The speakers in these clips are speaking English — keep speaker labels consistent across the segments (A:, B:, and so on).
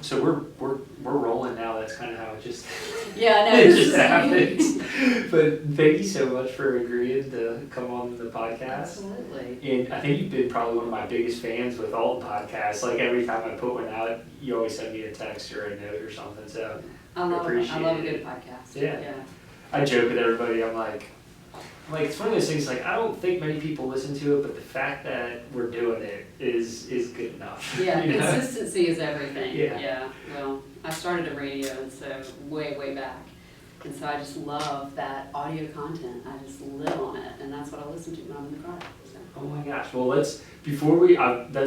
A: So we're rolling now. That's kind of how it just
B: Yeah, no,
A: it just happens. But thank you so much for agreeing to come on the podcast.
B: Absolutely.
A: And I think you've been probably one of my biggest fans with all the podcasts. Like every time I put one out, you always send me a text or a note or something. So
B: I love a
A: appreciate
B: good
A: it.
B: podcast.
A: Yeah. I joke with everybody. I'm like it's one of those things. Like I don't think many people listen to it, but the fact that we're doing it is good enough.
B: Yeah,
A: you know?
B: consistency is everything.
A: Yeah.
B: Well, I started in radio, and so way back. And so I just love that audio content. I just live on it, and that's what I listen to when I'm in the car. So.
A: Oh my gosh. Well, that's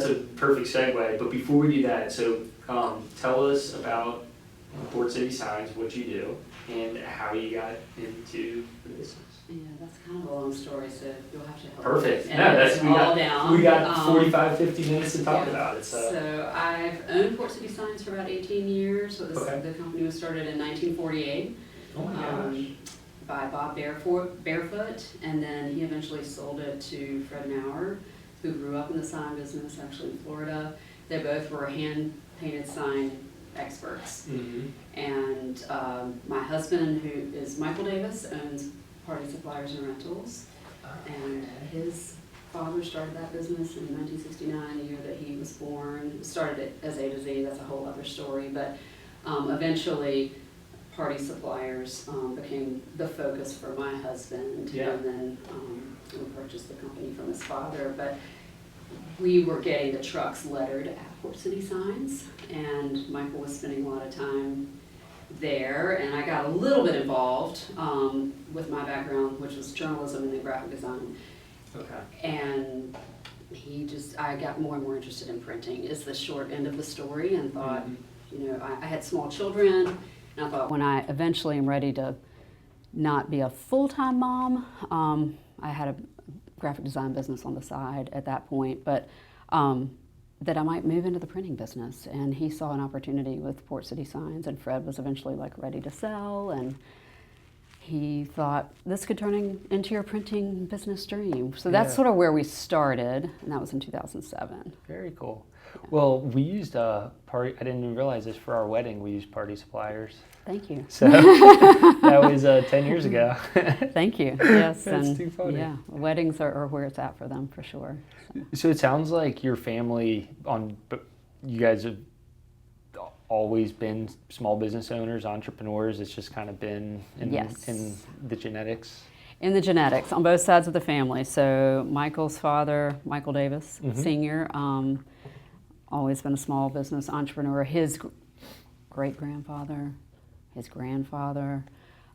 A: a perfect segue, but before we do that, so tell us about Port City Signs, what you do, and how you got into the business.
B: Yeah, that's kind of a long story, so you'll have to help.
A: Perfect.
B: Me.
A: No, we got 45, 50 minutes to talk about it.
B: So I've owned Port City Signs for about 18 years. So
A: Okay.
B: The company was started in 1948.
A: Oh my gosh.
B: By Bob Barefoot, and then he eventually sold it to Fred Maurer, who grew up in the sign business, actually in Florida. They both were hand-painted sign experts.
A: Mm-hmm.
B: And my husband, who is Michael Davis, owns Party Suppliers and Rentals, and his father started that business in 1969, the year that he was born. Started it as A to Z, that's a whole other story, but eventually Party Suppliers became the focus for my husband, and then we purchased the company from his father. But we were getting the trucks lettered at Port City Signs, and Michael was spending a lot of time there, and I got a little bit involved with my background, which was journalism and then graphic design.
A: Okay.
B: And I got more and more interested in printing is the short end of the story, and thought, I had small children, and I thought when I eventually am ready to not be a full-time mom, I had a graphic design business on the side at that point, but that I might move into the printing business. And he saw an opportunity with Port City Signs, and Fred was eventually ready to sell, and he thought this could turn into your printing business dream. So that's sort of where we started, and that was in 2007.
A: Very cool. Yeah. Well, we used I didn't even realize this, for our wedding, we used Party Suppliers.
B: Thank you.
A: So that was 10 years ago.
B: Thank you. Yes.
A: That's too funny.
B: Yeah, weddings are where it's at for them, for sure.
A: So it sounds like your family, you guys have always been small business owners, entrepreneurs. It's just kind of been in the genetics.
B: In the genetics, on both sides of the family. So Michael's father, Michael Davis, Sr., always been a small business entrepreneur. His great-grandfather, his grandfather.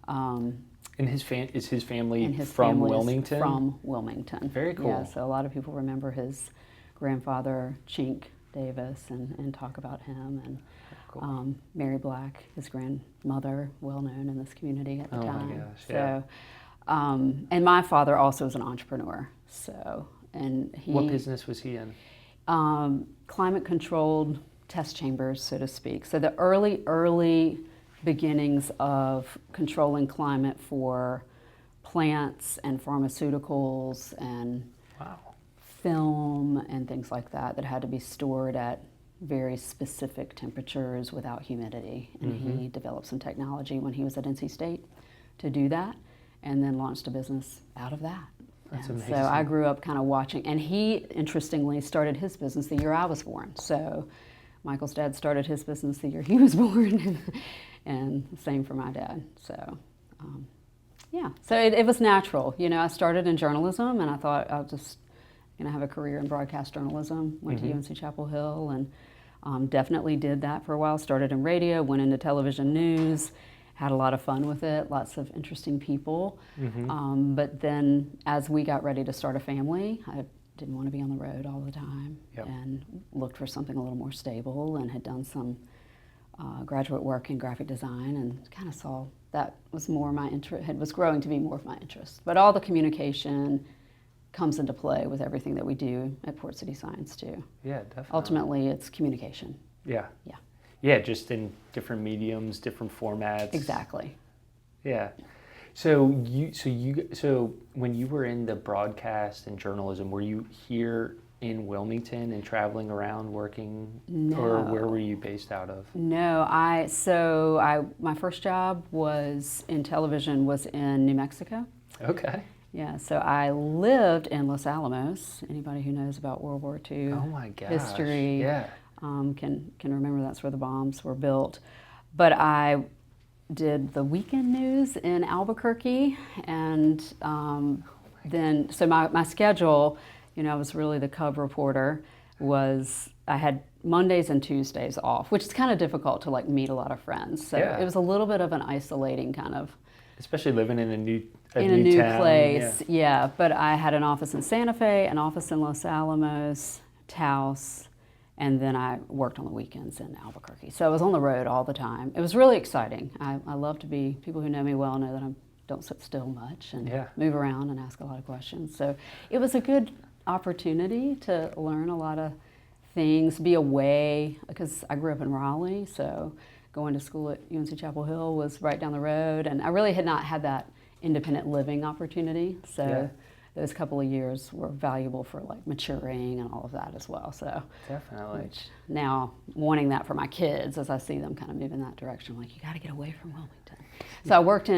A: And is his family from Wilmington?
B: From Wilmington.
A: Very cool.
B: Yeah, so a lot of people remember his grandfather, Chink Davis, and talk about him. And cool. Mary Black, his grandmother, well known in this community at the time.
A: Oh my gosh, yeah.
B: So, and my father also was an entrepreneur. So, and
A: what business was he in?
B: Climate-controlled test chambers, so to speak. So the early beginnings of controlling climate for plants and pharmaceuticals and film and things like that had to be stored at very specific temperatures without humidity. And he developed some technology when he was at NC State to do that, and then launched a business out of that.
A: That's
B: and
A: amazing.
B: So I grew up kind of watching, and he, interestingly, started his business the year I was born. So Michael's dad started his business the year he was born, and same for my dad. So, so it was natural. I started in journalism, and I thought I'll just have a career in broadcast journalism. Went to UNC Chapel Hill, and definitely did that for a while. Started in radio, went into television news, had a lot of fun with it, lots of interesting people. But then as we got ready to start a family, I didn't want to be on the road all the time, and looked for something a little more stable, and had done some graduate work in graphic design, and kind of saw that was more my interest, was growing to be more of my interest. But all the communication comes into play with everything that we do at Port City Signs too.
A: Yeah, definitely.
B: Ultimately, it's communication.
A: Yeah.
B: Yeah.
A: Yeah, just in different mediums, different formats.
B: Exactly.
A: Yeah. So when you were in the broadcast and journalism, were you here
C: in Wilmington and traveling around working?
B: No.
C: Or where were you based out of?
B: No, my first job was in television was in New Mexico.
C: Okay.
B: Yeah, so I lived in Los Alamos. Anybody who knows about World War II
C: Oh my gosh.
B: history
C: Yeah.
B: can remember that's where the bombs were built. But I did the weekend news in Albuquerque, and then so my schedule, I was really the cub reporter. I had Mondays and Tuesdays off, which is kind of difficult to like meet a lot of friends. So
C: Yeah.
B: it was a little bit of an isolating kind of.
C: Especially living in a
B: new
C: new town.
B: place, yeah. But I had an office in Santa Fe, an office in Los Alamos, Taos, and then I worked on the weekends in Albuquerque. So I was on the road all the time. It was really exciting. I love to be, people who know me well know that I don't sit still much and move around and ask a lot of questions. So it was a good opportunity to learn a lot of things, be away, because I grew up in Raleigh, so going to school at UNC Chapel Hill was right down the road, and I really had not had that independent living opportunity, so those couple of years were valuable for like maturing and all of that as well. So
C: definitely.
B: Which now wanting that for my kids as I see them kind of move in that direction, I'm like, you got to get away from Wilmington. So I worked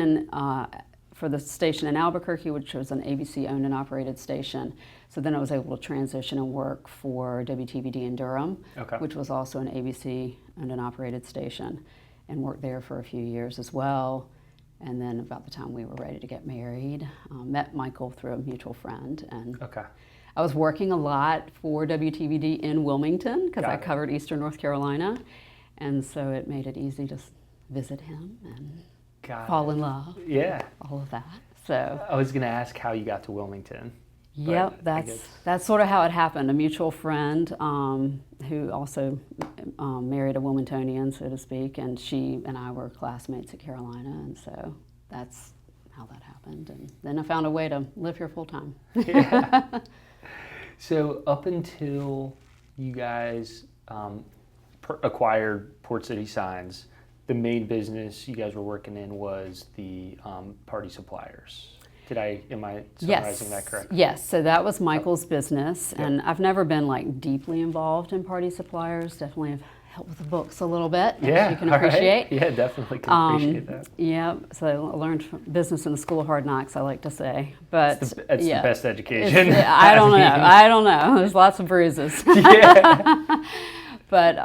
B: for the station in Albuquerque, which was an ABC owned and operated station. So then I was able to transition and work for WTVD in Durham, which was also an ABC owned and operated station, and worked there for a few years as well. And then about the time we were ready to get married, met Michael through a mutual friend. And I was working a lot for WTVD in Wilmington because I covered Eastern North Carolina. And so it made it easy to visit him and fall in love.
C: Yeah.
B: All of that. So
C: I was going to ask how you got to Wilmington.
B: Yep, that's sort of how it happened. A mutual friend who also married a Wilmingtonian, so to speak, and she and I were classmates at Carolina, and so that's how that happened. And then I found a way to live here full time.
C: Yeah. So up until you guys acquired Port City Signs, the main business you guys were working in was the party suppliers. Am I summarizing that correctly?
B: Yes, so that was Michael's business, and I've never been like deeply involved in party suppliers. Definitely have helped with the books a little bit, as you can appreciate.
C: Right. Yeah, definitely can appreciate that.
B: Yeah, so I learned business in the School of Hard Knocks, I like to say. But
C: it's the best education.
B: I don't know. There's lots of bruises.
C: Yeah.
B: But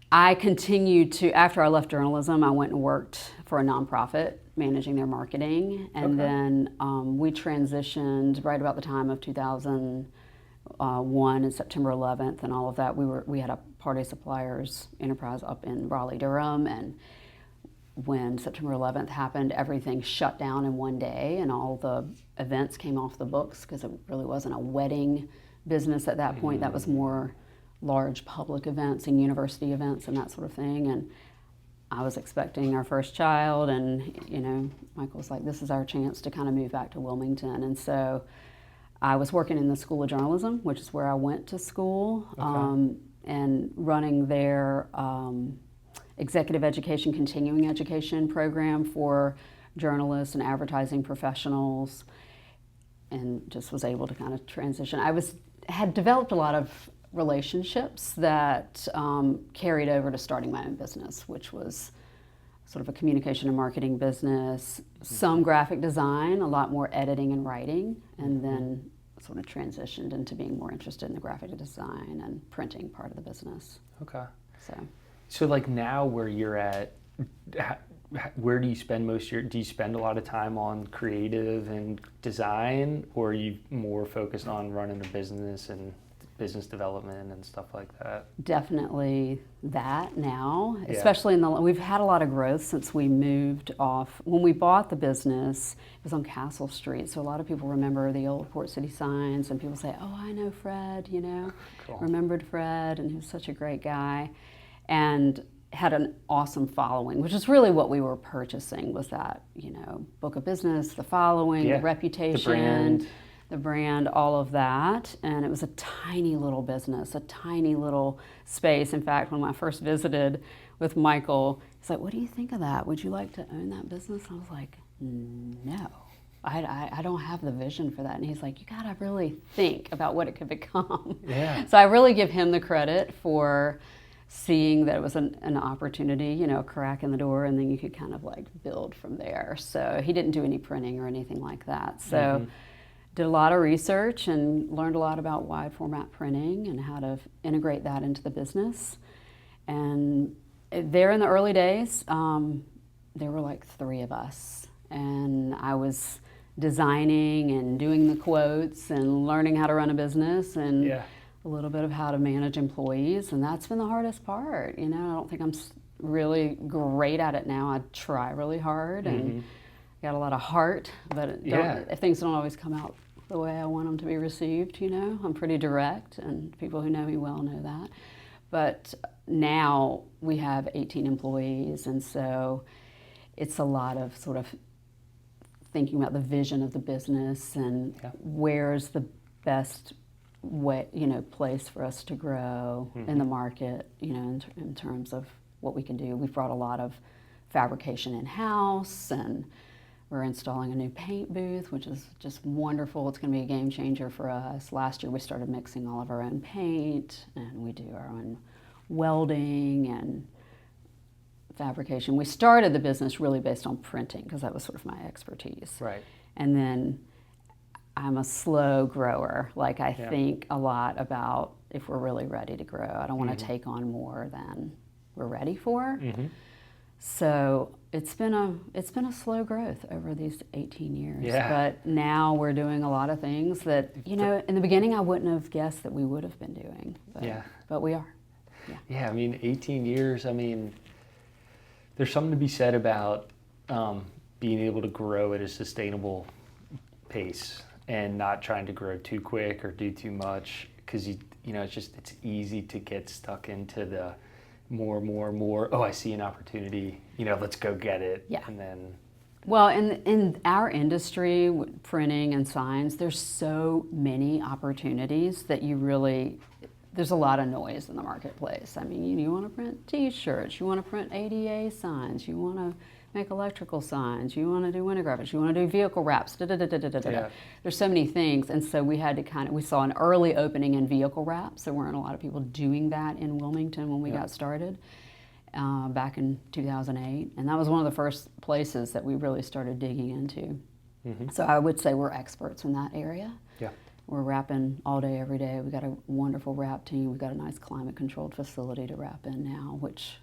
B: I continued to, after I left journalism, I went and worked for a nonprofit managing their marketing, and then we transitioned right about the time of 2001 and September 11th and all of that. We had a party suppliers enterprise up in Raleigh-Durham, and when September 11th happened, everything shut down in one day, and all the events came off the books because it really wasn't a wedding business at that point. That was more large public events and university events and that sort of thing. And I was expecting our first child, and Michael was like, this is our chance to kind of move back to Wilmington. And so I was working in the School of Journalism, which is where I went to school, and running their executive education, continuing education program for journalists and advertising professionals, and just was able to kind of transition. Had developed a lot of relationships that carried over to starting my own business, which was sort of a communication and marketing business, some graphic design, a lot more editing and writing, and then sort of transitioned into being more interested in the graphic design and printing part of the business.
C: Okay.
B: So
C: like now where you're at, where do you spend do you spend a lot of time on creative and design, or are you more focused on running a business and business development and stuff like that?
B: Definitely that now, especially we've had a lot of growth since we moved off. When we bought the business, it was on Castle Street, so a lot of people remember the old Port City Signs, and people say, oh, I know Fred, remembered Fred, and he was such a great guy, and had an awesome following, which is really what we were purchasing, was that, book of business, the following, the reputation, the brand, all of that. And it was a tiny little business, a tiny little space. In fact, when I first visited with Michael, he's like, what do you think of that? Would you like to own that business? I was like, no. I don't have the vision for that. And he's like, you gotta really think about what it could become.
C: Yeah.
B: So I really give him the credit for seeing that it was an opportunity, you know, a crack in the door, and then you could kind of like build from there. So he didn't do any printing or anything like that. So did a lot of research and learned a lot about wide format printing and how to integrate that into the business. And there in the early days, there were like 3 of us, and I was designing and doing the quotes and learning how to run a business and a little bit of how to manage employees, and that's been the hardest part. You know, I don't think I'm really great at it now. I try really hard and got a lot of heart, but things don't always come out the way I want them to be received. You know, I'm pretty direct, and people who know me well know that. But now we have 18 employees, and so it's a lot of sort of thinking about the vision of the business and where's the best way, you know, place for us to grow in the market, you know, in terms of what we can do. We've brought a lot of fabrication in-house, and we're installing a new paint booth, which is just wonderful. It's going to be a game changer for us. Last year we started mixing all of our own paint, and we do our own welding and fabrication. We started the business really based on printing because that was sort of my expertise.
C: Right.
B: And then I'm a slow grower. Like I think a lot about if we're really ready to grow. I don't want to take on more than we're ready for. So it's been a slow growth over these 18 years.
C: Yeah.
B: But now we're doing a lot of things that, you know, in the beginning I wouldn't have guessed that we would have been doing. But we are.
C: Yeah, I mean, 18 years, I mean, there's something to be said about being able to grow at a sustainable pace and not trying to grow too quick or do too much, because you know, it's easy to get stuck into the more. Oh, I see an opportunity, you know, let's go get it.
B: Yeah.
C: And then.
B: Well, in our industry, printing and signs, there's so many opportunities that there's a lot of noise in the marketplace. I mean, you want to print T-shirts, you want to print ADA signs, you want to make electrical signs, you want to do window graphics, you want to do vehicle wraps, There's so many things, and so we had to we saw an early opening in vehicle wraps. There weren't a lot of people doing that in Wilmington when we got started back in 2008, and that was one of the first places that we really started digging into. So I would say we're experts in that area.
C: Yeah.
B: We're wrapping all day, every day. We've got a wonderful wrap team. We've got a nice climate-controlled facility to wrap in now, which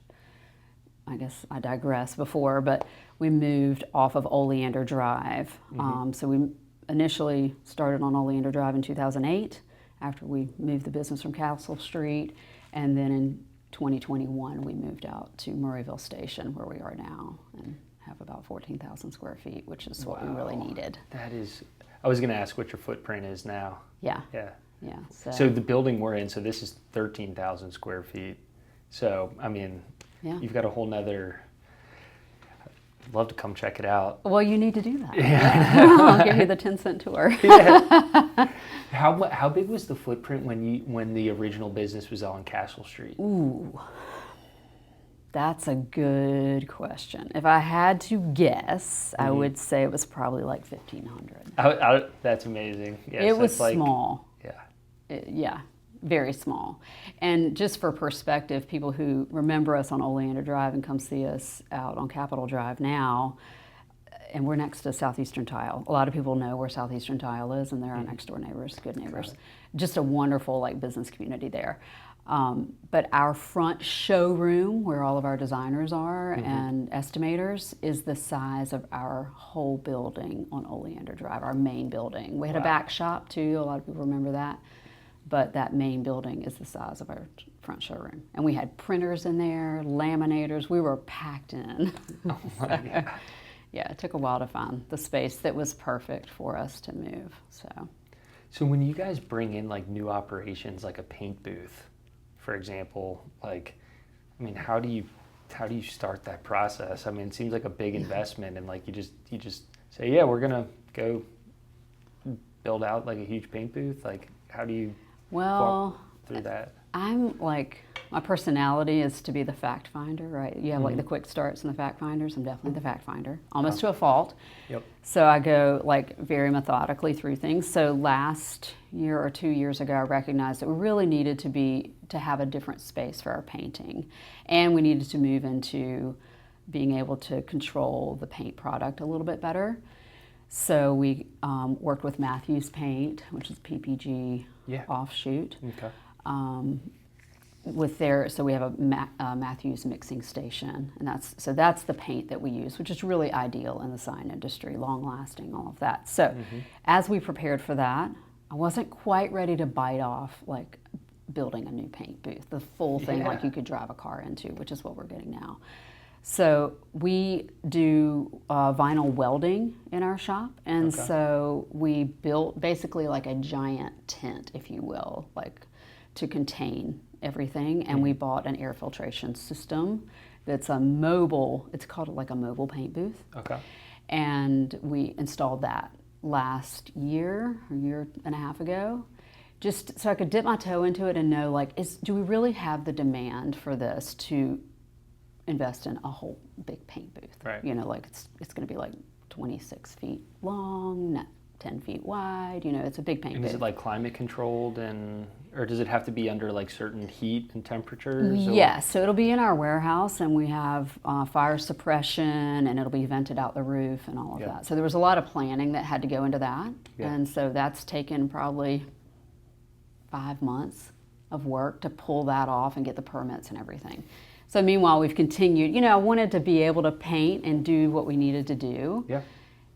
B: I guess I digress before, but we moved off of Oleander Drive. So we initially started on Oleander Drive in 2008 after we moved the business from Castle Street, and then in 2021 we moved out to Murrayville Station, where we are now, and have about 14,000 square feet, which is what we really needed.
C: That is, I was going to ask what your footprint is now.
B: Yeah.
C: So the building we're in, so this is 13,000 square feet. So, I mean, you've got a whole nother, I'd love to come check it out.
B: Well, you need to do that. I'll give you the 10-cent tour.
C: How big was the footprint when the original business was on Castle Street?
B: Ooh, that's a good question. If I had to guess, I would say it was probably like 1,500.
C: That's amazing. Yes,
B: it was small.
C: Yeah.
B: Very small. And just for perspective, people who remember us on Oleander Drive and come see us out on Capitol Drive now, and we're next to Southeastern Tile. A lot of people know where Southeastern Tile is, and they're our next door neighbors, good neighbors. Just a wonderful business community there. But our front showroom, where all of our designers are and estimators, is the size of our whole building on Oleander Drive, our main building. We had a back shop too, a lot of people remember that. But that main building is the size of our front showroom. And we had printers in there, laminators, we were packed in.
C: Oh my God.
B: Yeah, it took a while to find the space that was perfect for us to move.
C: So when you guys bring in new operations, like a paint booth, for example, how do you start that process? I mean, it seems like a big investment, and you just say, yeah, we're gonna go build out a huge paint booth. How do you walk through that?
B: I'm My personality is to be the fact finder, right? You have like the
C: Mm-hmm.
B: quick starts and the fact finders. I'm definitely the fact finder, almost to a fault.
C: Yep.
B: So I go like very methodically through things. So last year or 2 years ago, I recognized that we really needed to have a different space for our painting, and we needed to move into being able to control the paint product a little bit better. So we worked with Matthews Paint, which is PPG
C: Yeah.
B: offshoot.
C: Okay.
B: So we have a Matthews mixing station, and that's the paint that we use, which is really ideal in the sign industry, long lasting, all of that. So as we prepared for that, I wasn't quite ready to bite off like building a new paint booth, the full thing like
C: Yeah.
B: you could drive a car into, which is what we're getting now. So we do vinyl welding in our shop, and
C: Okay.
B: so we built basically like a giant tent, if you will, like to contain everything, and we bought an air filtration system that's a mobile, it's called like a mobile paint booth,
C: Okay.
B: and we installed that last year, a year and a half ago, just so I could dip my toe into it and know like, do we really have the demand for this to invest in a whole big paint booth?
C: Right.
B: You know, like it's going to be like 26 feet long, 10 feet wide. You know, it's a big paint
C: And
B: booth.
C: is it like climate controlled, or does it have to be under like certain heat and temperatures? Or?
B: Yes, so it'll be in our warehouse, and we have fire suppression, and it'll be vented out the roof and all of
C: Yeah.
B: that. So there was a lot of planning that had to go into that,
C: Yeah.
B: and so that's taken probably 5 months of work to pull that off and get the permits and everything. So meanwhile, we've continued. You know, I wanted to be able to paint and do what we needed to do.
C: Yeah.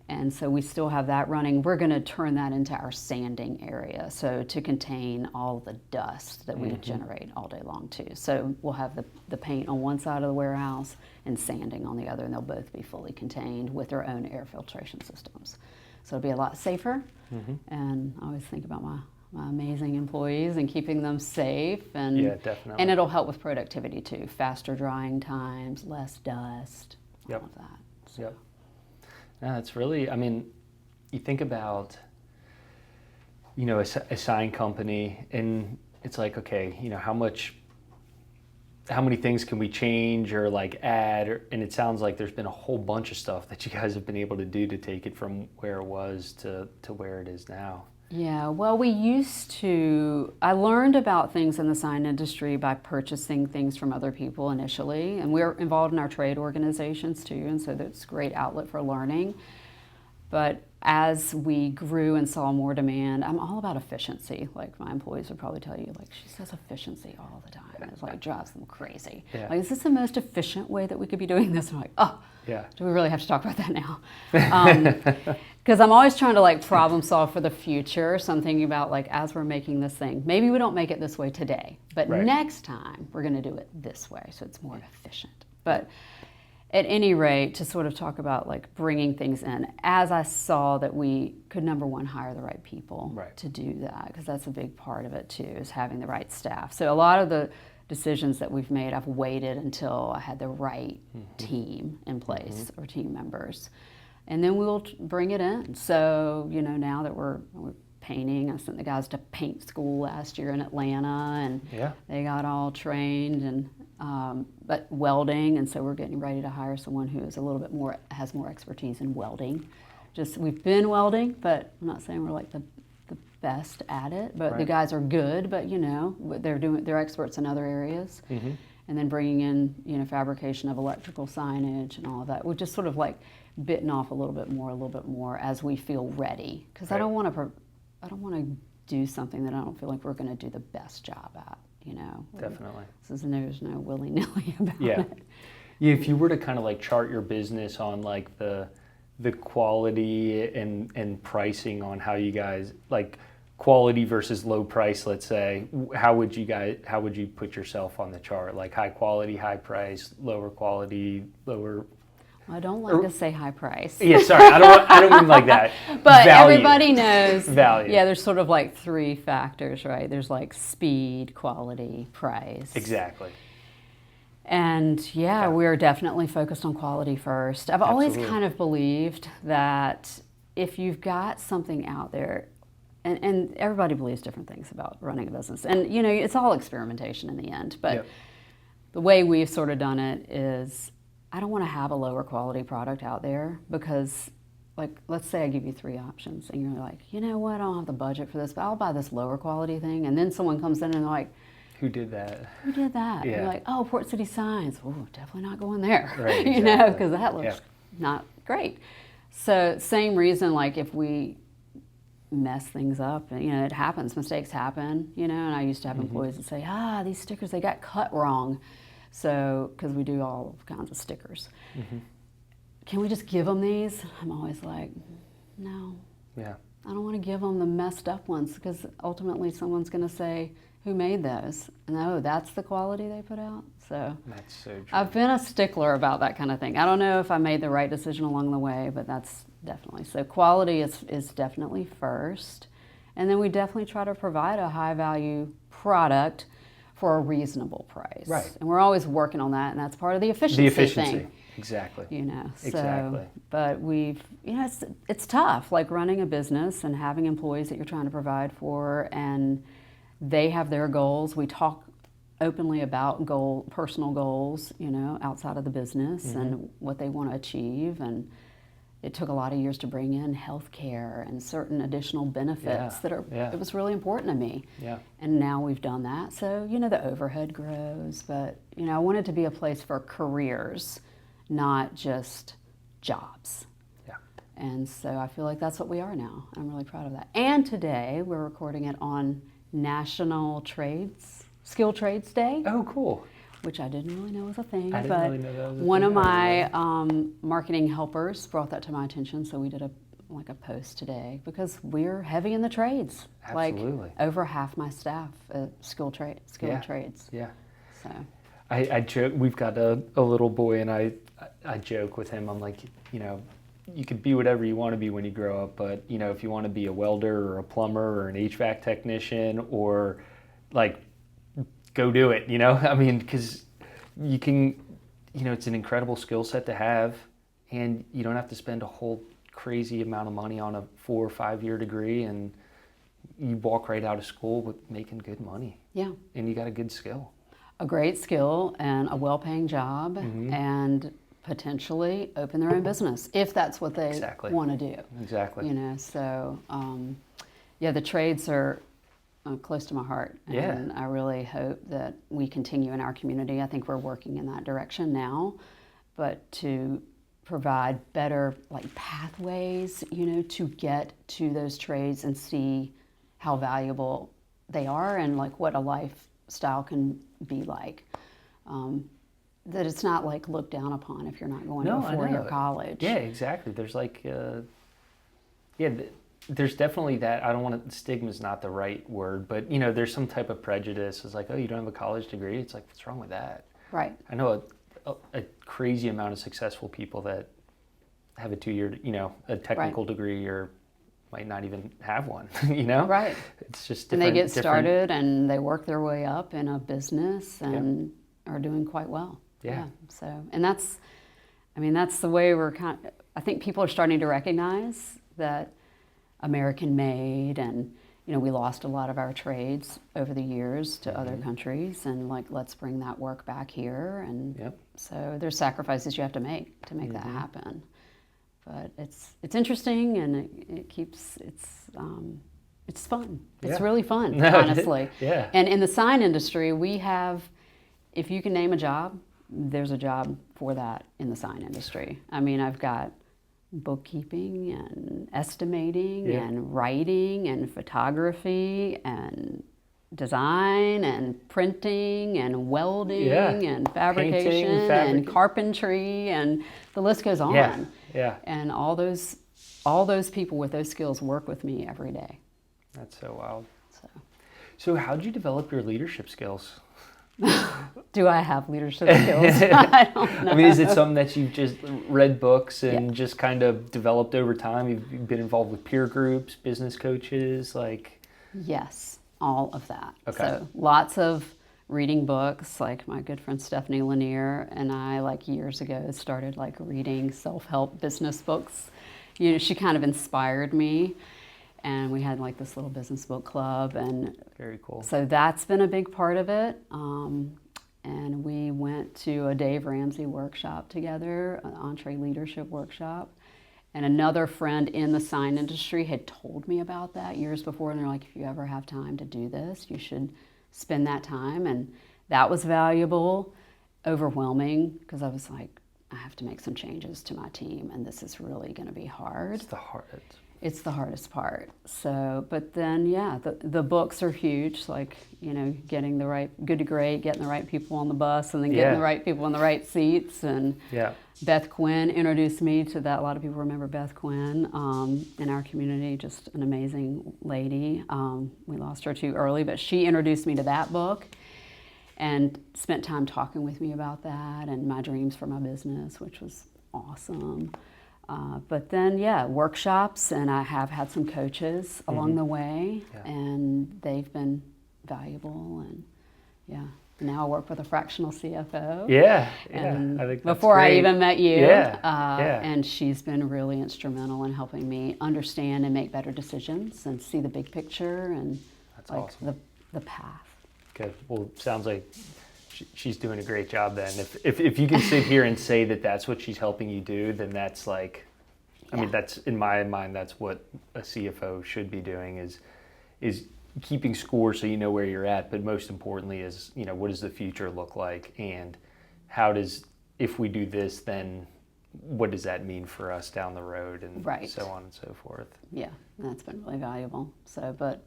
B: And so we still have that running. We're going to turn that into our sanding area, so to contain all the dust that we generate all day long too. So we'll have the paint on one side of the warehouse and sanding on the other, and they'll both be fully contained with their own air filtration systems. So it'll be a lot safer. And I always think about my amazing employees and keeping them safe, and
C: Yeah, definitely.
B: and it'll help with productivity too. Faster drying times, less dust,
C: Yep.
B: all of that. So.
C: Yep. No, it's really, I mean, you think about, you know, a sign company, and it's like, okay, you know, how many things can we change or like add? And it sounds like there's been a whole bunch of stuff that you guys have been able to do to take it from where it was to where it is now.
B: Yeah, well, I learned about things in the sign industry by purchasing things from other people initially, and we're involved in our trade organizations too, and so that's a great outlet for learning. But as we grew and saw more demand, I'm all about efficiency. Like my employees would probably tell you, like, she says efficiency all the time. It's like drives them crazy.
C: Yeah.
B: Like, is this the most efficient way that we could be doing this? I'm like, oh,
C: Yeah.
B: do we really have to talk about that now? Because I'm always trying to like problem solve for the future. So I'm thinking about like, as we're making this thing, maybe we don't make it this way today, but
C: Right.
B: next time we're going to do it this way, so it's more efficient. But at any rate, to sort of talk about like bringing things in, as I saw that we could, number one, hire the right people
C: Right.
B: to do that, because that's a big part of it too, is having the right staff. So a lot of the decisions that we've made, I've waited until I had the right team in place or team members, and then we'll bring it in. So, you know, now that we're painting, I sent the guys to paint school last year in Atlanta, and
C: Yeah.
B: they got all trained, and but welding, and so we're getting ready to hire someone who is a little bit more, has more expertise in welding. Just, we've been welding, but I'm not saying we're like the best at it, but the
C: Right.
B: guys are good, but you know, they're experts in other areas. And then bringing in, you know, fabrication of electrical signage and all of that. We've just sort of like bitten off a little bit more as we feel ready, because I
C: Right.
B: don't want to do something that I don't feel like we're going to do the best job at, you know.
C: Definitely.
B: There's no willy-nilly about
C: Yeah.
B: it.
C: Yeah, if you were to kind of like chart your business on like the quality and pricing on how you guys, like quality versus low price, let's say, how would you put yourself on the chart? Like high quality, high price, lower quality, lower.
B: I don't like to say high price.
C: Yeah, sorry, I don't mean like that.
B: But
C: Value.
B: everybody knows
C: Value.
B: Yeah, there's sort of like 3 factors, right? There's like speed, quality, price.
C: Exactly.
B: And yeah, we're definitely focused on quality first. I've always
C: Absolutely.
B: kind of believed that if you've got something out there, and everybody believes different things about running a business. And, you know, it's all experimentation in the end. But
C: Yep.
B: the way we've sort of done it is I don't want to have a lower quality product out there because, like, let's say I give you 3 options and you're like, you know what, I don't have the budget for this, but I'll buy this lower quality thing. And then someone comes in and they're like,
C: Who did that?
B: who did that?
C: Yeah.
B: You're like, oh, Port City Signs. Oh, definitely not going there.
C: Right,
B: You know,
C: exactly.
B: because that looks
C: Yeah.
B: not great. So same reason, like if we mess things up, you know, it happens, mistakes happen, you know, and I used to have employees that say, these stickers, they got cut wrong. So, because we do all kinds of stickers. Can we just give them these? I'm always like, no,
C: Yeah.
B: I don't want to give them the messed up ones because ultimately someone's going to say, who made those? And oh, that's the quality they put out? So
C: That's so true.
B: I've been a stickler about that kind of thing. I don't know if I made the right decision along the way, but that's definitely. So quality is definitely first. And then we definitely try to provide a high value product for a reasonable price.
C: Right.
B: And we're always working on that, and that's part of the efficiency
C: The efficiency.
B: thing.
C: Exactly.
B: You know, so,
C: Exactly.
B: but we've, you know, it's tough, like running a business and having employees that you're trying to provide for, and they have their goals. We talk openly about personal goals, you know, outside of the business and what they want to achieve. And it took a lot of years to bring in health care and certain additional benefits it was really important to me.
C: Yeah.
B: And now we've done that. So, you know, the overhead grows, but, you know, I want it to be a place for careers, not just jobs.
C: Yeah.
B: And so I feel like that's what we are now. I'm really proud of that. And today we're recording it on National Skill Trades Day,
C: Oh, cool.
B: which I didn't really know was a thing.
C: I didn't
B: but
C: really know that was a
B: one
C: thing
B: of my
C: either.
B: marketing helpers brought that to my attention, so we did a post today because we're heavy in the trades.
C: Absolutely.
B: Like over half my staff skilled trades.
C: Yeah.
B: So
C: I joke, we've got a little boy, and I joke with him. I'm like, you know, you could be whatever you want to be when you grow up, but, you know, if you want to be a welder or a plumber or an HVAC technician, or like, go do it, you know? I mean, because you can, you know, it's an incredible skill set to have, and you don't have to spend a whole crazy amount of money on a 4 or 5 year degree, and you walk right out of school with making good money.
B: yeah.
C: And you got a good skill.
B: A great skill and a well-paying job, and potentially open their own business if that's what they
C: Exactly.
B: want to do.
C: Exactly.
B: You know, so yeah, the trades are close to my heart,
C: Yeah.
B: and I really hope that we continue in our community. I think we're working in that direction now, but to provide better like pathways, you know, to get to those trades and see how valuable they are and like what a lifestyle can be like. That it's not like looked down upon if you're not going to a
C: I
B: 4-year
C: know.
B: college.
C: Yeah, exactly. There's like, there's definitely that. I don't want to, stigma's not the right word, but, you know, there's some type of prejudice. It's like, oh, you don't have a college degree? It's like, what's wrong with that?
B: Right.
C: I know a crazy amount of successful people that have a 2-year, you know, a technical degree, or might not even have one, you know?
B: Right.
C: It's just
B: And
C: different.
B: they get started and they work their way up in a business and are doing quite well.
C: Yeah.
B: So, and that's the way we're I think people are starting to recognize that American made, and, you know, we lost a lot of our trades over the years to other countries, and like, let's bring that work back here. And so there's sacrifices you have to make that happen. But it's interesting, and it's fun. It's really fun, honestly.
C: Yeah.
B: And in the sign industry, we have, if you can name a job, there's a job for that in the sign industry. I mean, I've got bookkeeping and estimating and writing and photography and design and printing and welding and fabrication and carpentry, and the list goes on.
C: Yeah.
B: And all those people with those skills work with me every day.
C: That's so wild. So how'd you develop your leadership skills?
B: Do I have leadership skills? I don't know.
C: I mean, is it something that you've just read books and just kind of developed over time? You've been involved with peer groups, business coaches, like?
B: Yes, all of that.
C: Okay.
B: So lots of reading books, like my good friend Stephanie Lanier and I, like years ago, started like reading self-help business books. You know, she kind of inspired me. And we had like this little business book club, and
C: Very cool.
B: so that's been a big part of it. And we went to a Dave Ramsey workshop together, an entree leadership workshop. And another friend in the sign industry had told me about that years before, and they're like, if you ever have time to do this, you should spend that time. And that was valuable, overwhelming, because I was like, I have to make some changes to my team, and this is really going to be hard.
C: It's the hardest.
B: It's the hardest part. So, but then, yeah, the books are huge, like, you know, getting the right, good to great, getting the right people on the bus, and then getting the right people in the right seats. And Beth Quinn introduced me to that. A lot of people remember Beth Quinn in our community, just an amazing lady. We lost her too early, but she introduced me to that book and spent time talking with me about that and my dreams for my business, which was awesome. But then, workshops, and I have had some coaches along the way, and they've been valuable. And now I work with a fractional CFO. And
C: I think that's
B: before
C: great.
B: I even met you,
C: Yeah.
B: and she's been really instrumental in helping me understand and make better decisions and see the big picture and
C: That's
B: like
C: awesome.
B: the path.
C: Good. Well, sounds like she's doing a great job then. If you can sit here and say that that's what she's helping you do, then that's like, I mean, that's, in my mind, that's what a CFO should be doing, is keeping score so you know where you're at, but most importantly is, you know, what does the future look like, and how does, if we do this, then what does that mean for us down the road, and so on and so forth. Yeah,
B: that's been really valuable. So, but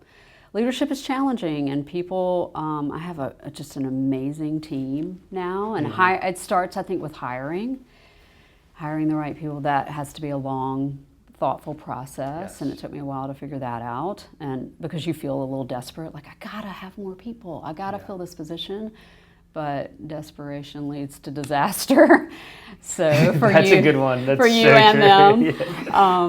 B: leadership is challenging, and people, I have just an amazing team now, and it starts, I think, with hiring the right people. That has to be a long, thoughtful process, and it took me a while to figure that out, and because you feel a little desperate, like, I gotta have more people, I gotta fill this position, but desperation leads to disaster. So for
C: that's
B: you,
C: a good one. That's
B: for you
C: so
B: and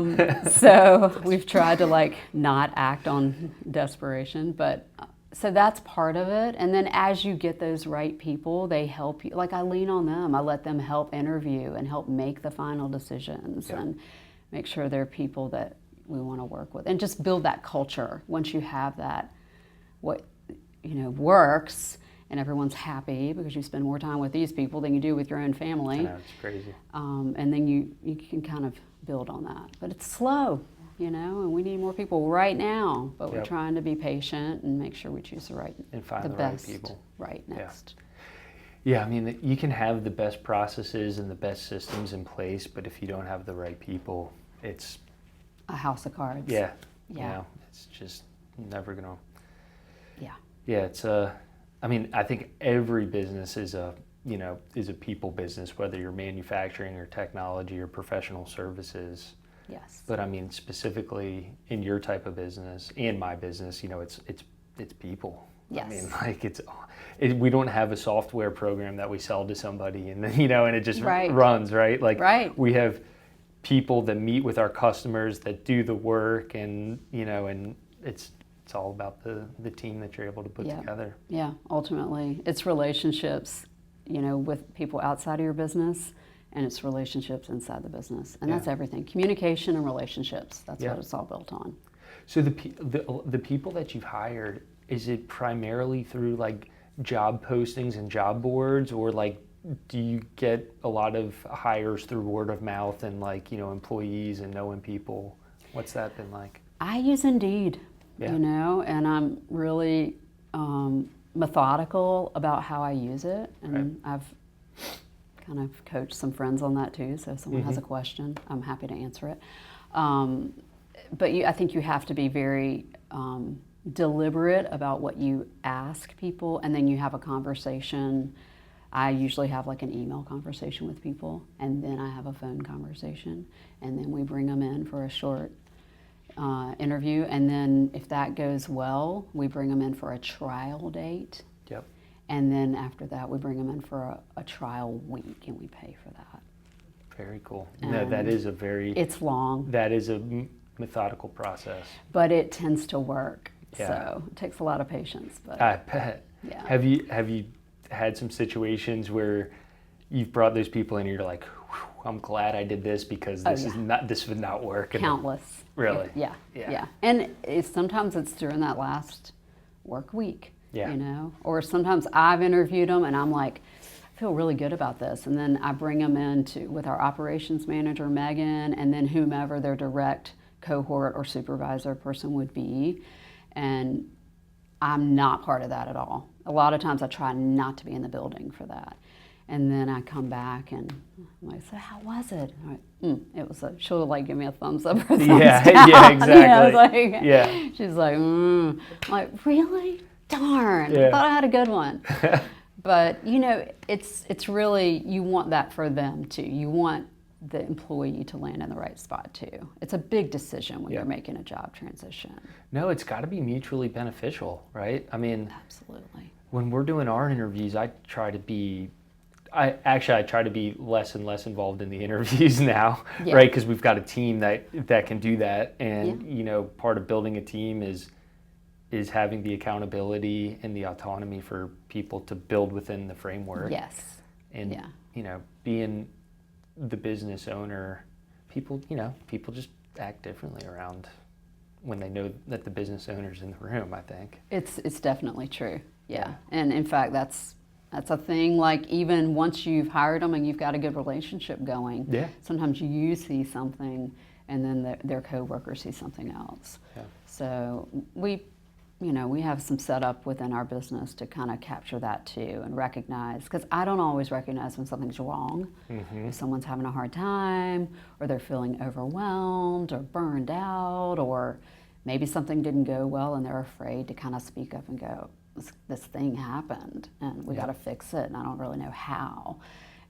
C: true.
B: them. So we've tried to like not act on desperation, but so that's part of it. And then as you get those right people, they help you. Like, I lean on them. I let them help interview and help make the final decisions and make sure they're people that we want to work with, and just build that culture. Once you have that, what, you know, works, and everyone's happy because you spend more time with these people than you do with your own family.
C: I know, it's crazy.
B: And then you can kind of build on that. But it's slow, you know, and we need more people right now. But we're trying to be patient and make sure we choose the right,
C: and find the
B: best,
C: right people.
B: Right next.
C: Yeah, I mean, you can have the best processes and the best systems in place, but if you don't have the right people, it's
B: a house of cards.
C: You know, it's just never gonna. Yeah, it's I mean, I think every business is a people business, whether you're manufacturing or technology or professional services.
B: Yes.
C: But I mean, specifically in your type of business and my business, you know, it's people.
B: Yes.
C: I mean, like we don't have a software program that we sell to somebody and then, you know, and it just runs, right? Like we have people that meet with our customers, that do the work, and, you know, and it's all about the team that you're able to put together. Yeah,
B: ultimately. It's relationships, you know, with people outside of your business, and it's relationships inside the business. And that's everything. Communication and relationships. That's what it's all built on.
C: So the people that you've hired, is it primarily through like job postings and job boards, or like do you get a lot of hires through word of mouth and like, you know, employees and knowing people? What's that been like?
B: I use Indeed. You know, and I'm really methodical about how I use it, and I've kind of coached some friends on that too, so if someone has a question, I'm happy to answer it. But I think you have to be very deliberate about what you ask people, and then you have a conversation. I usually have like an email conversation with people, and then I have a phone conversation, and then we bring them in for a short interview, and then if that goes well, we bring them in for a trial date.
C: Yep.
B: And then after that, we bring them in for a trial week, and we pay for that.
C: Very cool. No, that is
B: it's long.
C: That is a methodical process.
B: But it tends to work. So it takes a lot of patience. But
C: I bet.
B: Yeah.
C: Have you had some situations where you've brought those people in and you're like, I'm glad I did this because
B: Oh,
C: this would not work. And
B: Countless.
C: Really?
B: Yeah.
C: Yeah.
B: Yeah. And sometimes it's during that last work week,
C: Yeah.
B: you know, or sometimes I've interviewed them and I'm like, I feel really good about this. And then I bring them in with our operations manager, Megan, and then whomever their direct cohort or supervisor person would be. And I'm not part of that at all. A lot of times I try not to be in the building for that. And then I come back and I'm like, so how was it? I'm like, it was she'll like give me a thumbs up or thumbs down.
C: Yeah, exactly.
B: You know, like,
C: Yeah.
B: She's like, I'm like, really? Darn,
C: Yeah.
B: I thought I had a good one. But, you know, it's really, you want that for them too. You want the employee to land in the right spot too. It's a big decision when you're making a job transition.
C: No, it's got to be mutually beneficial, right? I mean,
B: Absolutely.
C: when we're doing our interviews, I try to be less and less involved in the interviews now,
B: Yeah.
C: right? Because we've got a team that can do that, and you know, part of building a team is having the accountability and the autonomy for people to build within the framework.
B: Yes.
C: And you know, being the business owner, people just act differently around when they know that the business owner's in the room, I think.
B: It's definitely true. Yeah. And in fact, that's a thing, like even once you've hired them and you've got a good relationship going, sometimes you see something and then their coworker sees something else. Yeah. So we have some setup within our business to kind of capture that too and recognize, because I don't always recognize when something's wrong. Mm-hmm. If someone's having a hard time or they're feeling overwhelmed or burned out, or maybe something didn't go well and they're afraid to kind of speak up and go, this thing happened and we got to fix it and I don't really know how.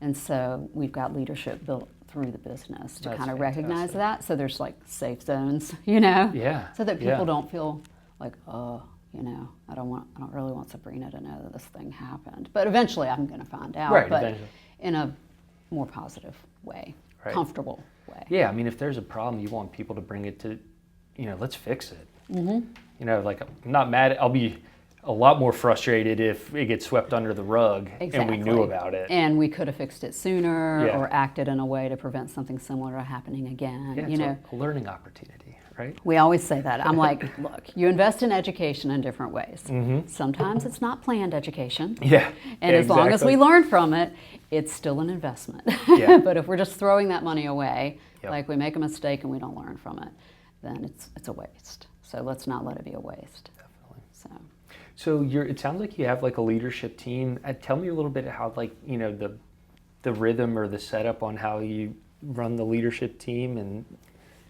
B: And so we've got leadership built through the business to kind of recognize that. So there's like safe zones, you know, so that people don't feel like, oh, you know, I don't really want Sabrina to know that this thing happened. But eventually I'm going to find out, but eventually. In a more positive way, comfortable way.
C: Yeah, I mean, if there's a problem, you want people to bring it to, you know, let's fix it. Mm-hmm. You know, like, I'm not mad. I'll be a lot more frustrated if it gets swept under the rug and we knew about it.
B: And we could have fixed it sooner or acted in a way to prevent something similar happening again.
C: Yeah,
B: you know,
C: a learning opportunity, right?
B: We always say that. I'm like, look, you invest in education in different ways. Mm-hmm. Sometimes it's not planned education.
C: Yeah.
B: And as long as we learn from it, it's still an investment. Yeah. But if we're just throwing that money away, like we make a mistake and we don't learn from it, then it's a waste. So let's not let it be a waste.
C: Definitely. So it sounds like you have like a leadership team. Tell me a little bit how, like, you know, the rhythm or the setup on how you run the leadership team, and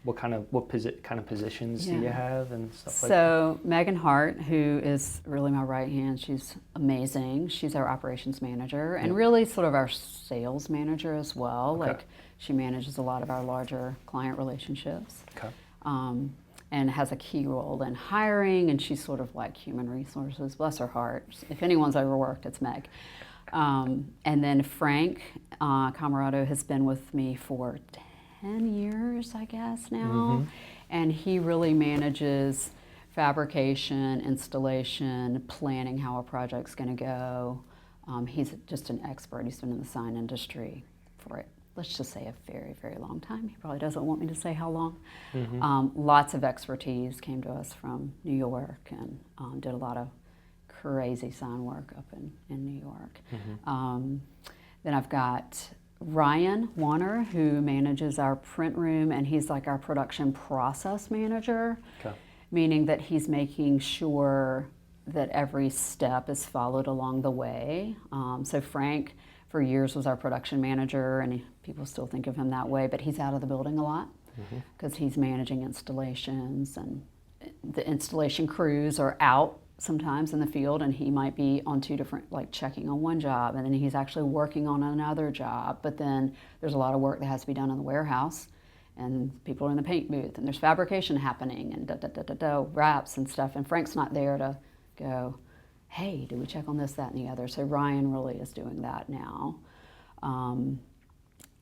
C: what kind of positions do you have and stuff like that?
B: So Megan Hart, who is really my right hand, she's amazing. She's our operations manager and really sort of our sales manager as well. Okay. Like, she manages a lot of our larger client relationships. Okay. And has a key role in hiring, and she's sort of like human resources. Bless her heart. If anyone's overworked, it's Meg. And then Frank Camarado has been with me for 10 years, I guess now. Mm-hmm. And he really manages fabrication, installation, planning how a project's going to go. He's just an expert. He's been in the sign industry for let's just say a very, very long time. He probably doesn't want me to say how long. Mm-hmm. Lots of expertise came to us from New York, and did a lot of crazy sign work up in New York. Mm-hmm. Then I've got Ryan Warner, who manages our print room, and he's like our production process manager, meaning that he's making sure that every step is followed along the way. So Frank, for years, was our production manager, and people still think of him that way, but he's out of the building a lot because he's managing installations, and the installation crews are out sometimes in the field, and he might be on two different, like checking on one job, and then he's actually working on another job. But then there's a lot of work that has to be done in the warehouse, and people are in the paint booth, and there's fabrication happening, and wraps and stuff, and Frank's not there to go, hey, do we check on this, that, and the other? So Ryan really is doing that now.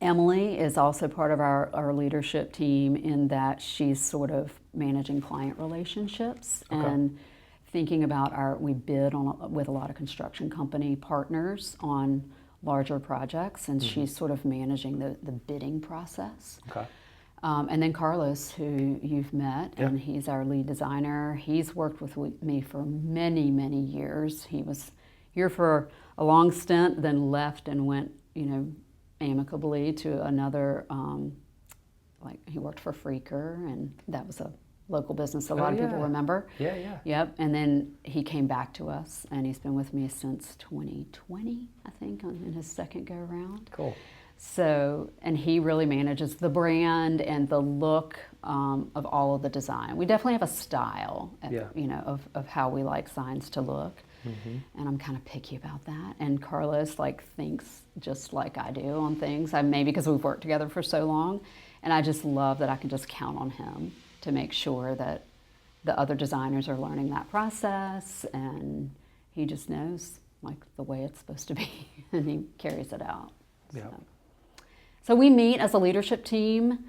B: Emily is also part of our leadership team, in that she's sort of managing client relationships and thinking about we bid with a lot of construction company partners on larger projects, and she's sort of managing the bidding process.
C: Okay.
B: And then Carlos, who you've met,
C: Yeah.
B: and he's our lead designer. He's worked with me for many, many years. He was here for a long stint, then left and went, amicably to another, like he worked for Freaker, and that was a local business a lot of people remember.
C: Yeah, yeah.
B: Yep, and then he came back to us, and he's been with me since 2020, I think, in his second go around.
C: Cool.
B: So, and he really manages the brand and the look of all of the design. We definitely have a style, of how we like signs to look. And I'm kind of picky about that. And Carlos thinks just like I do on things. Maybe because we've worked together for so long, and I just love that I can just count on him to make sure that the other designers are learning that process, and he just knows the way it's supposed to be, and he carries it out.
C: Yeah.
B: So we meet as a leadership team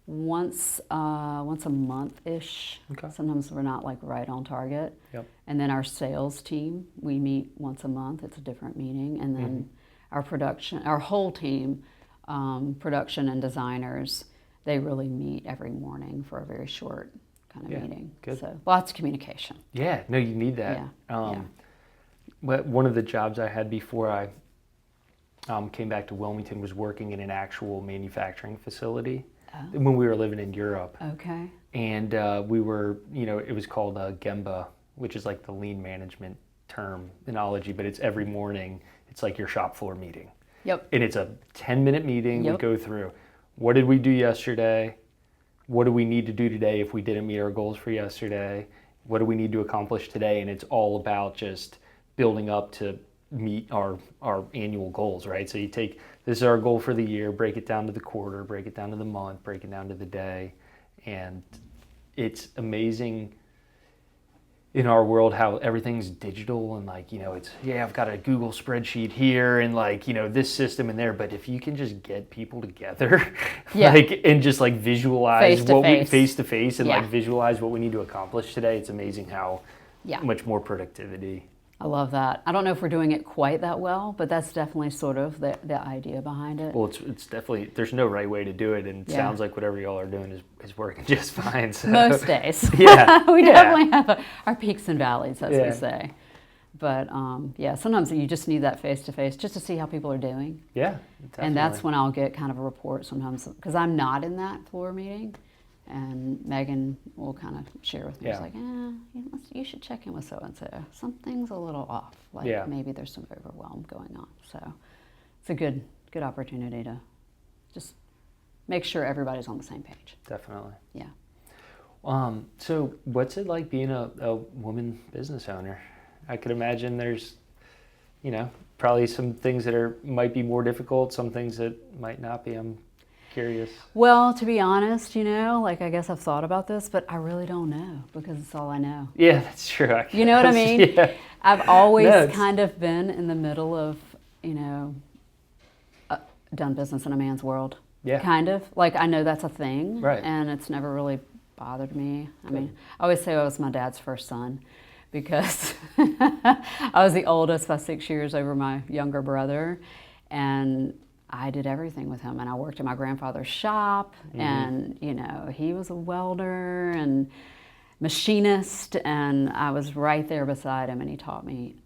B: once a month-ish.
C: Okay.
B: Sometimes we're not right on target.
C: Yep.
B: And then our sales team, we meet once a month. It's a different meeting. And then our whole team, production and designers, they really meet every morning for a very short kind of meeting.
C: Good.
B: So lots of communication.
C: Yeah, no, you need that. One of the jobs I had before I came back to Wilmington was working in an actual manufacturing facility when we were living in Europe.
B: Okay.
C: And we were, it was called Gemba, which is the lean management terminology, but it's every morning. It's your shop floor meeting.
B: Yep.
C: And it's a 10-minute meeting.
B: Yep.
C: We go through, what did we do yesterday? What do we need to do today if we didn't meet our goals for yesterday? What do we need to accomplish today? And it's all about just building up to meet our annual goals, right? So you take, this is our goal for the year, break it down to the quarter, break it down to the month, break it down to the day. And it's amazing in our world how everything's digital and it's, I've got a Google spreadsheet here and this system in there, but if you can just get people together and just visualize face to face and visualize what we need to accomplish today, it's amazing how much more productivity.
B: I love that. I don't know if we're doing it quite that well, but that's definitely sort of the idea behind it.
C: Well, it's definitely, there's no right way to do it, and it sounds like whatever y'all are doing is working just fine. So.
B: Most days.
C: Yeah.
B: We definitely have our peaks and valleys, as
C: Yeah.
B: we say. But sometimes you just need that face-to-face just to see how people are doing.
C: Yeah, definitely.
B: And that's when I'll get kind of a report sometimes, because I'm not in that floor meeting. And Megan will kind of share with me, she's like, you should check in with so-and-so. Something's a little off. Maybe there's some overwhelm going on. So it's a good opportunity to just make sure everybody's on the same page.
C: Definitely.
B: Yeah.
C: So what's it like being a woman business owner? I could imagine there's, probably some things that might be more difficult, some things that might not be. I'm curious.
B: Well, to be honest, I guess I've thought about this, but I really don't know because it's all I know.
C: Yeah, that's true.
B: You know what I mean?
C: Yeah.
B: I've always kind of been in the middle of, done business in a man's world.
C: Yeah.
B: Kind of. I know that's a thing.
C: Right.
B: And it's never really bothered me. I mean, I always say I was my dad's first son because I was the oldest by 6 years over my younger brother. And I did everything with him, and I worked in my grandfather's shop, and he was a welder and machinist, and I was right there beside him, and he taught me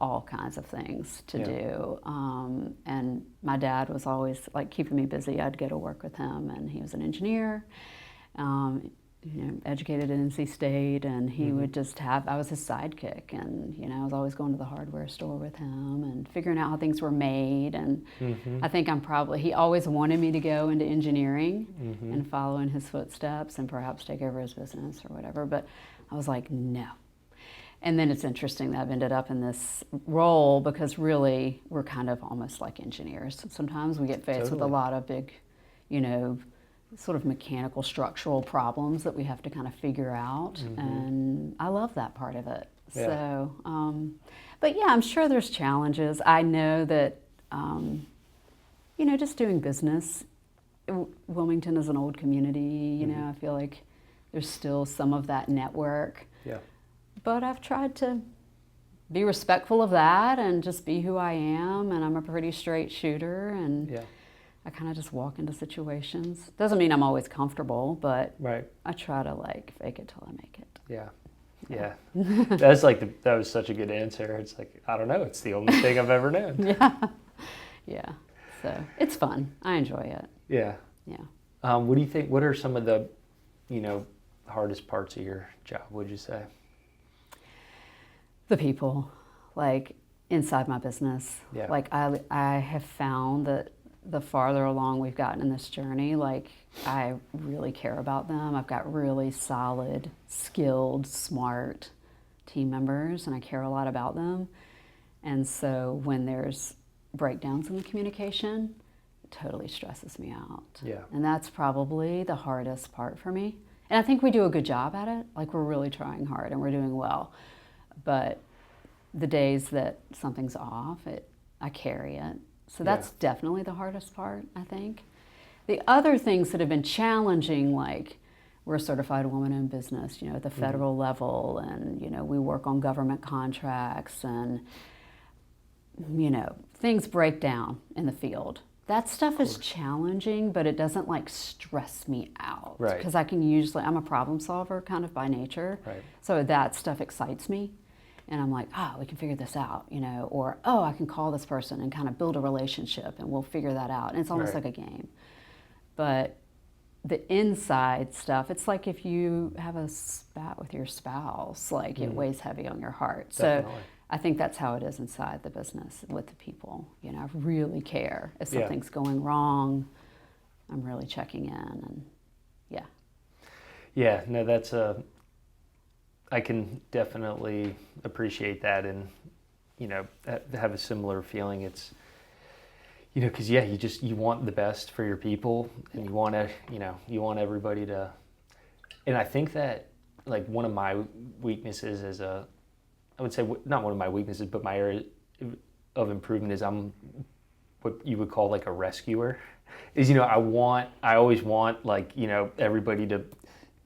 B: all kinds of things to do. And my dad was always keeping me busy. I'd go to work with him, and he was an engineer, educated at NC State, and he would just I was his sidekick, and I was always going to the hardware store with him and figuring out how things were made. And I think he always wanted me to go into engineering and follow in his footsteps and perhaps take over his business or whatever, but I was like, no. And then it's interesting that I've ended up in this role because really we're kind of almost like engineers. Sometimes we get faced with a lot of big, sort of mechanical structural problems that we have to kind of figure out, and I love that part of it. So but I'm sure there's challenges. I know that just doing business, Wilmington is an old community, I feel like there's still some of that network, but I've tried to be respectful of that and just be who I am. And I'm a pretty straight shooter, and
C: Yeah.
B: I kind of just walk into situations. Doesn't mean I'm always comfortable, but
C: Right.
B: I try to like fake it till I make it.
C: Yeah. Yeah. That's like that was such a good answer. It's like, I don't know. It's the only thing I've ever known.
B: Yeah. Yeah. So it's fun. I enjoy it.
C: Yeah.
B: Yeah.
C: What do you think? What are some of the, hardest parts of your job, would you say?
B: The people, like inside my business.
C: Yeah.
B: Like I have found that the farther along we've gotten in this journey, like I really care about them. I've got really solid, skilled, smart team members, and I care a lot about them. And so when there's breakdowns in the communication, it totally stresses me out.
C: Yeah.
B: And that's probably the hardest part for me. And I think we do a good job at it. Like we're really trying hard and we're doing well. But the days that something's off, I carry it. So that's definitely the hardest part, I think. The other things that have been challenging, like we're a certified woman-owned business, at the federal level, and, we work on government contracts, and, things break down in the field. That stuff is challenging, but it doesn't like stress me out.
C: Right.
B: Because I'm a problem solver kind of by nature.
C: Right.
B: So that stuff excites me. And I'm like, we can figure this out, or, I can call this person and kind of build a relationship and we'll figure that out. And it's almost
C: Right.
B: like a game. But the inside stuff, it's like if you have a spat with your spouse, like it weighs heavy on your heart.
C: Definitely.
B: So I think that's how it is inside the business with the people. I really care. If something's going wrong, I'm really checking in, and yeah.
C: Yeah, no, I can definitely appreciate that, and have a similar feeling. It's because you want the best for your people, and you want to you want everybody to. And I think that like one of my weaknesses I would say not one of my weaknesses, but my area of improvement is I'm what you would call like a rescuer. Is I always want like everybody to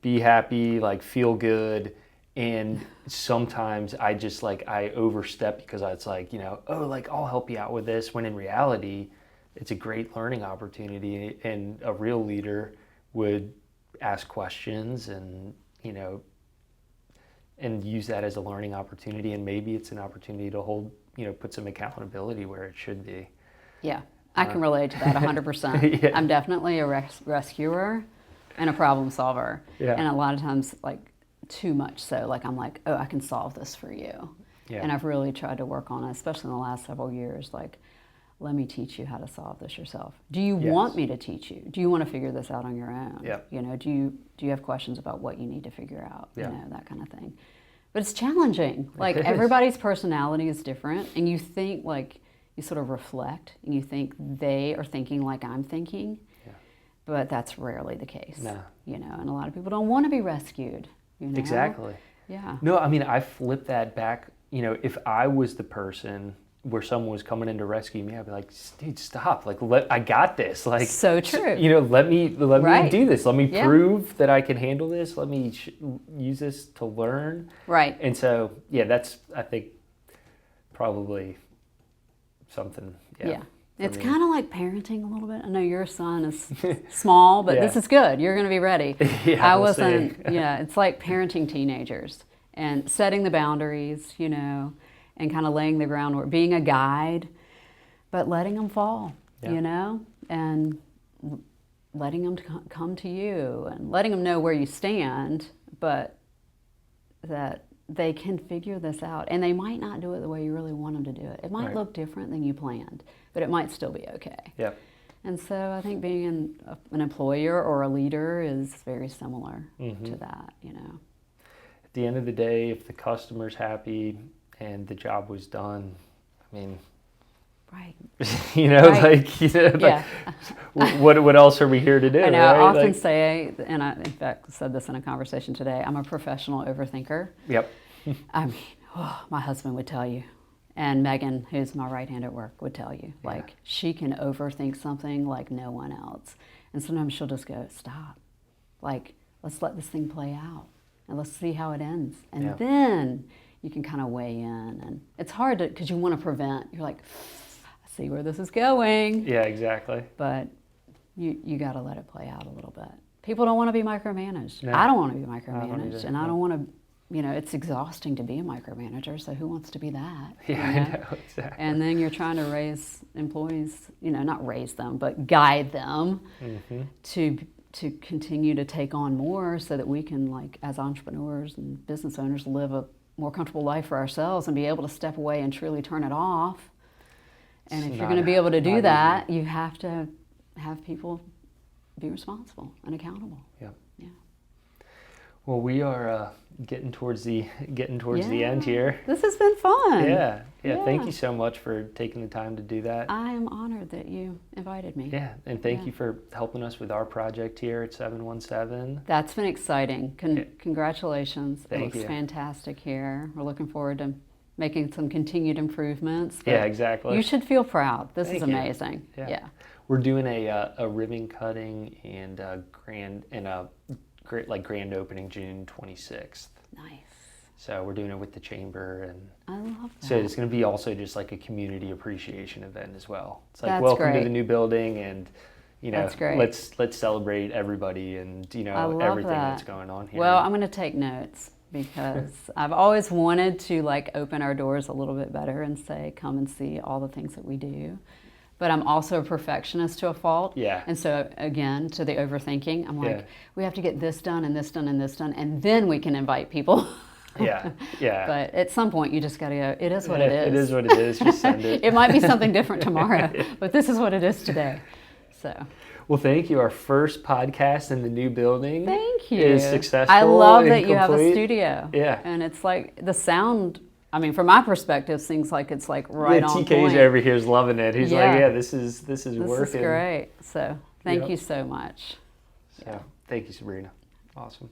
C: be happy, like feel good. And sometimes I just I overstep because it's like, I'll help you out with this, when in reality, it's a great learning opportunity, and a real leader would ask questions and, and use that as a learning opportunity. And maybe it's an opportunity to hold, put some accountability where it should be.
B: Yeah, I can relate to that 100%.
C: Yeah.
B: I'm definitely a rescuer and a problem solver.
C: Yeah.
B: And a lot of times, too much so. I'm like, I can solve this for you.
C: Yeah.
B: And I've really tried to work on it, especially in the last several years. Let me teach you how to solve this yourself. Do you want me to teach you? Do you want to figure this out on your own?
C: Yeah.
B: Do you have questions about what you need to figure out?
C: Yeah.
B: That kind of thing. But it's challenging.
C: It is.
B: Everybody's personality is different, and you think you sort of reflect, and you think they are thinking like I'm thinking. Yeah. But that's rarely the case.
C: No.
B: And a lot of people don't want to be rescued.
C: Exactly.
B: Yeah.
C: No, I mean, I flip that back. If I was the person where someone was coming in to rescue me, I'd be like, dude, stop. I got this.
B: So true.
C: Let me do this. Let me
B: Yeah.
C: prove that I can handle this. Let me use this to learn.
B: Right.
C: And so, that's, I think, probably something.
B: Yeah. It's
C: me.
B: kind of like parenting a little bit. I know your son is small, but
C: Yeah.
B: this is good. You're going to be ready.
C: Yeah,
B: I
C: we'll
B: wasn't,
C: see.
B: it's like parenting teenagers and setting the boundaries, and kind of laying the groundwork, being a guide, but letting them fall, and letting them come to you and letting them know where you stand, but that they can figure this out. And they might not do it the way you really want them to do it. It might
C: Right.
B: look different than you planned, but it might still be okay.
C: Yeah.
B: And so I think being an employer or a leader is very similar to that,
C: At the end of the day, if the customer's happy and the job was done, I mean,
B: Right.
C: Right. What else are we here to do?
B: I know. I
C: right?
B: often say, and I in fact said this in a conversation today, I'm a professional overthinker.
C: Yep.
B: I mean, my husband would tell you, and Megan, who's my right hand at work, would tell you, she can overthink something like no one else. And sometimes she'll just go, stop. Let's let this thing play out, and let's see how it ends. And then you can kind of weigh in. And it's hard to, because you want to prevent, you're like, I see where this is going.
C: Yeah, exactly.
B: But you got to let it play out a little bit. People don't want to be micromanaged.
C: No.
B: I don't want to be
C: I don't
B: micromanaged,
C: either,
B: and I
C: no.
B: don't want to, it's exhausting to be a micromanager, so who wants to be that?
C: Yeah,
B: you know?
C: I know, exactly.
B: And then you're trying to raise employees, not raise them, but guide them
C: Mm-hmm.
B: to continue to take on more so that we can, like, as entrepreneurs and business owners, live a more comfortable life for ourselves and be able to step away and truly turn it off. And
C: It's
B: if you're going to be
C: not-
B: able to do
C: not
B: that, you have to have people be responsible and accountable.
C: Yeah.
B: Yeah.
C: Well, we are getting towards the end here.
B: This has been fun.
C: Yeah. Thank
B: Yeah.
C: you so much for taking the time to do that.
B: I am honored that you invited me.
C: Yeah, and thank
B: Yeah.
C: you for helping us with our project here at 717.
B: That's been exciting.
C: Yeah.
B: Congratulations.
C: Thank
B: It looks
C: you.
B: fantastic here. We're looking forward to making some continued improvements. but
C: Yeah, exactly.
B: You should feel proud. This is
C: Thank you.
B: amazing.
C: Yeah.
B: Yeah.
C: We're doing a ribbon cutting and a grand opening June 26th.
B: Nice.
C: So we're doing it with the chamber, and
B: I love that.
C: so it's going to be also just like a community appreciation event as well. It's like
B: That's
C: welcome to
B: great.
C: the new building, and
B: That's great.
C: let's celebrate everybody and
B: I love
C: everything
B: that.
C: that's going on here.
B: Well, I'm going to take notes because I've always wanted to, like, open our doors a little bit better and say, come and see all the things that we do. But I'm also a perfectionist to a fault.
C: Yeah.
B: And so, again, to the overthinking, I'm like,
C: Yeah.
B: we have to get this done and this done and this done, and then we can invite people.
C: yeah.
B: But at some point, you just got to go, it is what it is.
C: It is what it is. Just send it.
B: It might be something different tomorrow, but this is what it is today. So,
C: Well, thank you. Our first podcast in the new building
B: thank you.
C: is successful.
B: I love
C: and
B: that you have a
C: complete.
B: studio.
C: Yeah.
B: And it's like the sound, I mean, from my perspective, seems like it's like right on
C: TK's
B: point.
C: over here is loving it. He's like,
B: Yeah.
C: yeah, this is
B: This
C: working.
B: is great. So, thank
C: Yep.
B: you so much.
C: So, thank you, Sabrina. Awesome.